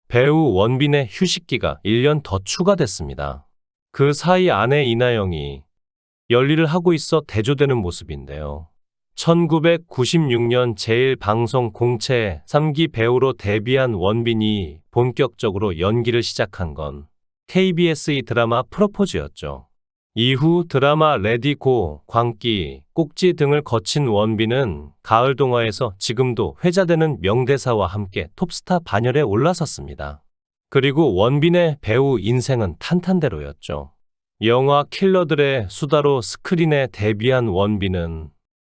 배우 원빈의 휴식기가 1년 더 추가됐습니다. 그 사이 아내 이나영이 열일을 하고 있어 대조되는 모습인데요. 1996년 제1방송 공채 3기 배우로 데뷔한 원빈이 본격적으로 연기를 시작한 건 KBS의 드라마 프로포즈였죠. 이후 드라마 레디고, 광기, 꼭지 등을 거친 원빈은 가을 동화에서 지금도 회자되는 명대사와 함께 톱스타 반열에 올라섰습니다. 그리고 원빈의 배우 인생은 탄탄대로였죠. 영화 킬러들의 수다로 스크린에 데뷔한 원빈은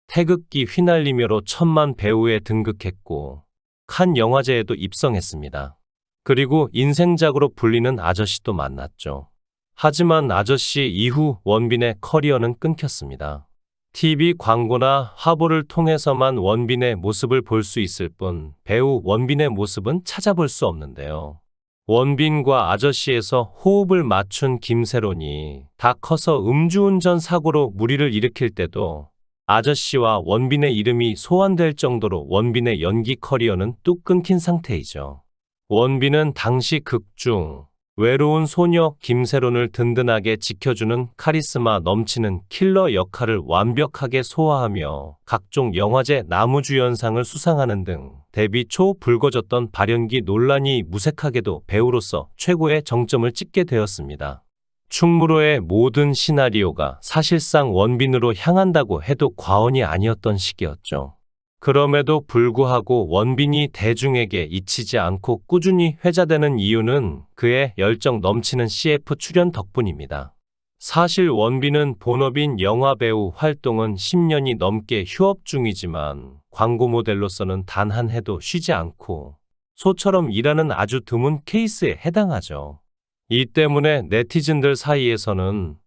태극기 휘날리며로 천만 배우에 등극했고 칸 영화제에도 입성했습니다. 그리고 인생작으로 불리는 아저씨도 만났죠. 하지만 아저씨 이후 원빈의 커리어는 끊겼습니다. TV 광고나 화보를 통해서만 원빈의 모습을 볼 수 있을 뿐 배우 원빈의 모습은 찾아볼 수 없는데요. 원빈과 아저씨에서 호흡을 맞춘 김세론이 다 커서 음주운전 사고로 무리를 일으킬 때도 아저씨와 원빈의 이름이 소환될 정도로 원빈의 연기 커리어는 뚝 끊긴 상태이죠. 원빈은 당시 극중 외로운 소녀 김세론을 든든하게 지켜주는 카리스마 넘치는 킬러 역할을 완벽하게 소화하며 각종 영화제 나무주연상을 수상하는 등 데뷔 초 불거졌던 발연기 논란이 무색하게도 배우로서 최고의 정점을 찍게 되었습니다. 충무로의 모든 시나리오가 사실상 원빈으로 향한다고 해도 과언이 아니었던 시기였죠. 그럼에도 불구하고 원빈이 대중에게 잊히지 않고 꾸준히 회자되는 이유는 그의 열정 넘치는 CF 출연 덕분입니다. 사실 원빈은 본업인 영화배우 활동은 10년이 넘게 휴업 중이지만 광고 모델로서는 단 한 해도 쉬지 않고 소처럼 일하는 아주 드문 케이스에 해당하죠. 이 때문에 네티즌들 사이에서는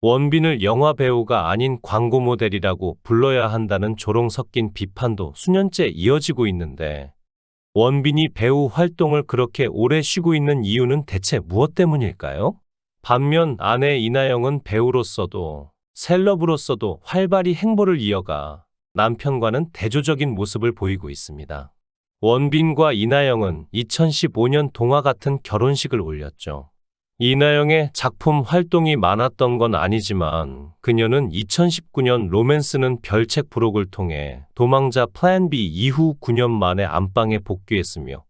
원빈을 영화배우가 아닌 광고 모델이라고 불러야 한다는 조롱 섞인 비판도 수년째 이어지고 있는데 원빈이 배우 활동을 그렇게 오래 쉬고 있는 이유는 대체 무엇 때문일까요? 반면 아내 이나영은 배우로서도 셀럽으로서도 활발히 행보를 이어가 남편과는 대조적인 모습을 보이고 있습니다. 원빈과 이나영은 2015년 동화 같은 결혼식을 올렸죠. 이나영의 작품 활동이 많았던 건 아니지만 그녀는 2019년 로맨스는 별책 부록을 통해 도망자 플랜 B 이후 9년 만에 안방에 복귀했으며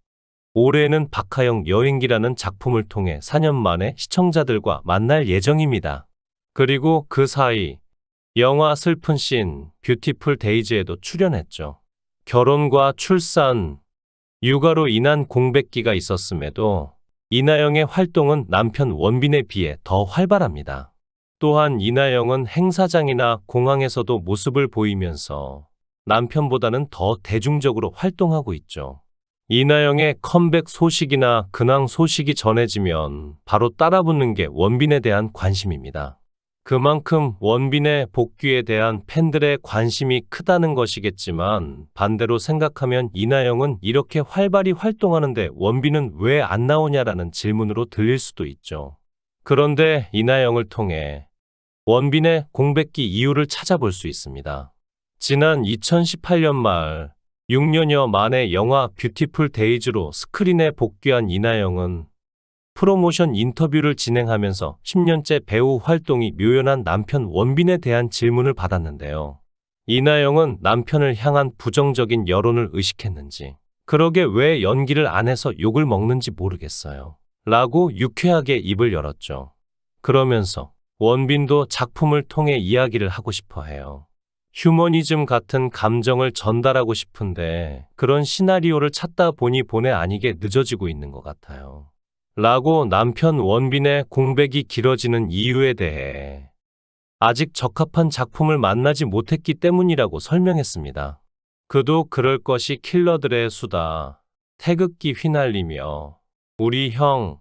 올해는 박하영 여행기라는 작품을 통해 4년 만에 시청자들과 만날 예정입니다. 그리고 그 사이 영화 슬픈 씬 뷰티풀 데이즈에도 출연했죠. 결혼과 출산, 육아로 인한 공백기가 있었음에도 이나영의 활동은 남편 원빈에 비해 더 활발합니다. 또한 이나영은 행사장이나 공항에서도 모습을 보이면서 남편보다는 더 대중적으로 활동하고 있죠. 이나영의 컴백 소식이나 근황 소식이 전해지면 바로 따라붙는 게 원빈에 대한 관심입니다. 그만큼 원빈의 복귀에 대한 팬들의 관심이 크다는 것이겠지만 반대로 생각하면 이나영은 이렇게 활발히 활동하는데 원빈은 왜 안 나오냐라는 질문으로 들릴 수도 있죠. 그런데 이나영을 통해 원빈의 공백기 이유를 찾아볼 수 있습니다. 지난 2018년 말 6년여 만에 영화 뷰티풀 데이즈로 스크린에 복귀한 이나영은 프로모션 인터뷰를 진행하면서 10년째 배우 활동이 묘연한 남편 원빈에 대한 질문을 받았는데요. 이나영은 남편을 향한 부정적인 여론을 의식했는지 그러게 왜 연기를 안 해서 욕을 먹는지 모르겠어요. 라고 유쾌하게 입을 열었죠. 그러면서 원빈도 작품을 통해 이야기를 하고 싶어 해요. 휴머니즘 같은 감정을 전달하고 싶은데 그런 시나리오를 찾다 보니 본의 아니게 늦어지고 있는 것 같아요. 라고 남편 원빈의 공백이 길어지는 이유에 대해 아직 적합한 작품을 만나지 못했기 때문이라고 설명했습니다. 그도 그럴 것이 킬러들의 수다, 태극기 휘날리며 우리 형,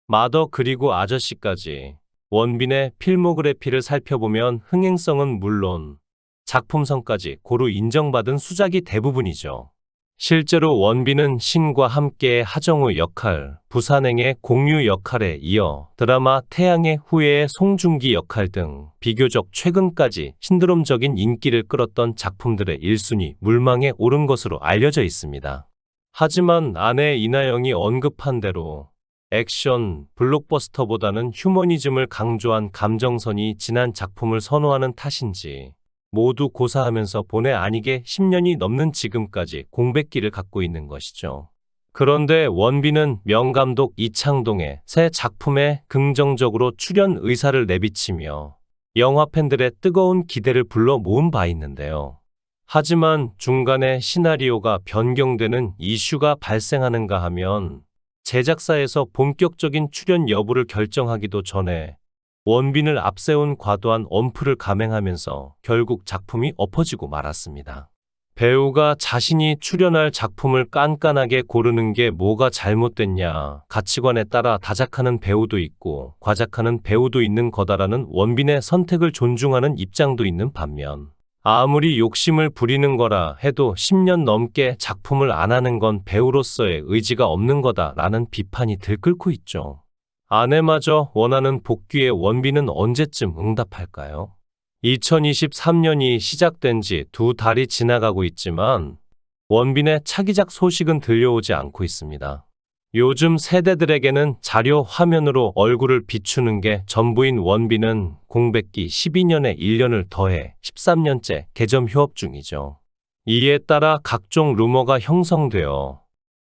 마더 그리고 아저씨까지 원빈의 필모그래피를 살펴보면 흥행성은 물론 작품성까지 고루 인정받은 수작이 대부분이죠. 실제로 원빈은 신과 함께의 하정우 역할, 부산행의 공유 역할에 이어 드라마 태양의 후예의 송중기 역할 등 비교적 최근까지 신드롬적인 인기를 끌었던 작품들의 1순위 물망에 오른 것으로 알려져 있습니다. 하지만 아내 이나영이 언급한 대로 액션, 블록버스터보다는 휴머니즘을 강조한 감정선이 진한 작품을 선호하는 탓인지 모두 고사하면서 본의 아니게 10년이 넘는 지금까지 공백기를 갖고 있는 것이죠. 그런데 원빈은 명감독 이창동의 새 작품에 긍정적으로 출연 의사를 내비치며 영화 팬들의 뜨거운 기대를 불러 모은 바 있는데요. 하지만 중간에 시나리오가 변경되는 이슈가 발생하는가 하면 제작사에서 본격적인 출연 여부를 결정하기도 전에 원빈을 앞세운 과도한 엄프를 감행하면서 결국 작품이 엎어지고 말았습니다. 배우가 자신이 출연할 작품을 깐깐하게 고르는 게 뭐가 잘못됐냐, 가치관에 따라 다작하는 배우도 있고 과작하는 배우도 있는 거다라는 원빈의 선택을 존중하는 입장도 있는 반면, 아무리 욕심을 부리는 거라 해도 10년 넘게 작품을 안 하는 건 배우로서의 의지가 없는 거다라는 비판이 들끓고 있죠. 아내마저 원하는 복귀에 원빈은 언제쯤 응답할까요? 2023년이 시작된 지 2달이 지나가고 있지만 원빈의 차기작 소식은 들려오지 않고 있습니다. 요즘 세대들에게는 자료 화면으로 얼굴을 비추는 게 전부인 원빈은 공백기 12년에 1년을 더해 13년째 개점 휴업 중이죠. 이에 따라 각종 루머가 형성되어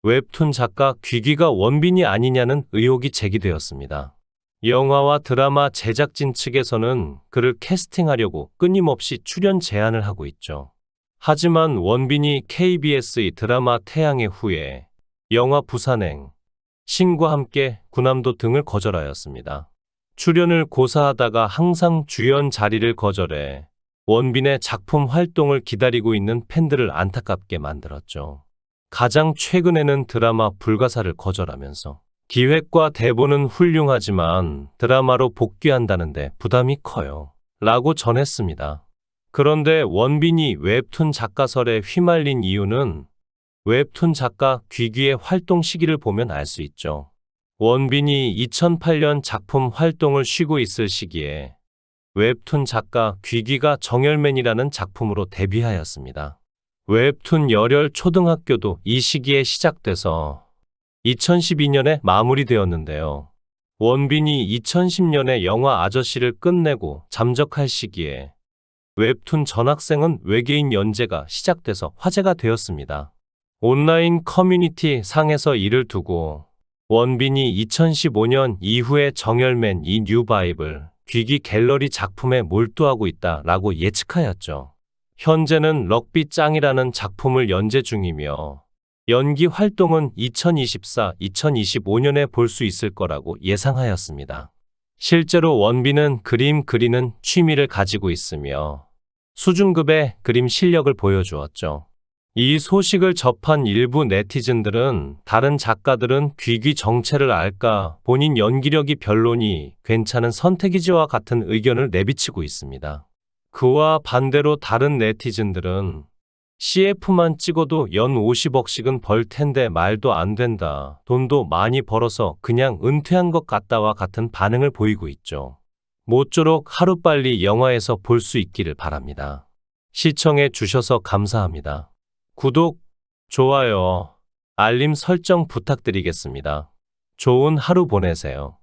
웹툰 작가 귀귀가 원빈이 아니냐는 의혹이 제기되었습니다. 영화와 드라마 제작진 측에서는 그를 캐스팅하려고 끊임없이 출연 제안을 하고 있죠. 하지만 원빈이 KBS의 드라마 태양의 후예, 영화 부산행, 신과 함께 군함도 등을 거절하였습니다. 출연을 고사하다가 항상 주연 자리를 거절해 원빈의 작품 활동을 기다리고 있는 팬들을 안타깝게 만들었죠. 가장 최근에는 드라마 불가사를 거절하면서 기획과 대본은 훌륭하지만 드라마로 복귀한다는데 부담이 커요 라고 전했습니다. 그런데 원빈이 웹툰 작가설에 휘말린 이유는 웹툰 작가 귀귀의 활동 시기를 보면 알 수 있죠. 원빈이 2008년 작품 활동을 쉬고 있을 시기에 웹툰 작가 귀귀가 정열맨이라는 작품으로 데뷔하였습니다. 웹툰 열혈 초등학교도 이 시기에 시작돼서 2012년에 마무리되었는데요. 원빈이 2010년에 영화 아저씨를 끝내고 잠적할 시기에 웹툰 전학생은 외계인 연재가 시작돼서 화제가 되었습니다. 온라인 커뮤니티 상에서 이를 두고 원빈이 2015년 이후에 정열맨 이 뉴바이블 귀귀 갤러리 작품에 몰두하고 있다라고 예측하였죠. 현재는 럭비 짱이라는 작품을 연재 중이며 연기 활동은 2024, 2025년에 볼 수 있을 거라고 예상하였습니다. 실제로 원빈은 그림 그리는 취미를 가지고 있으며 수준급의 그림 실력을 보여주었죠. 이 소식을 접한 일부 네티즌들은 다른 작가들은 귀귀 정체를 알까, 본인 연기력이 별로니 괜찮은 선택이지와 같은 의견을 내비치고 있습니다. 그와 반대로 다른 네티즌들은 CF만 찍어도 연 50억씩은 벌 텐데 말도 안 된다. 돈도 많이 벌어서 그냥 은퇴한 것 같다와 같은 반응을 보이고 있죠. 모쪼록 하루빨리 영화에서 볼 수 있기를 바랍니다. 시청해 주셔서 감사합니다. 구독, 좋아요, 알림 설정 부탁드리겠습니다. 좋은 하루 보내세요.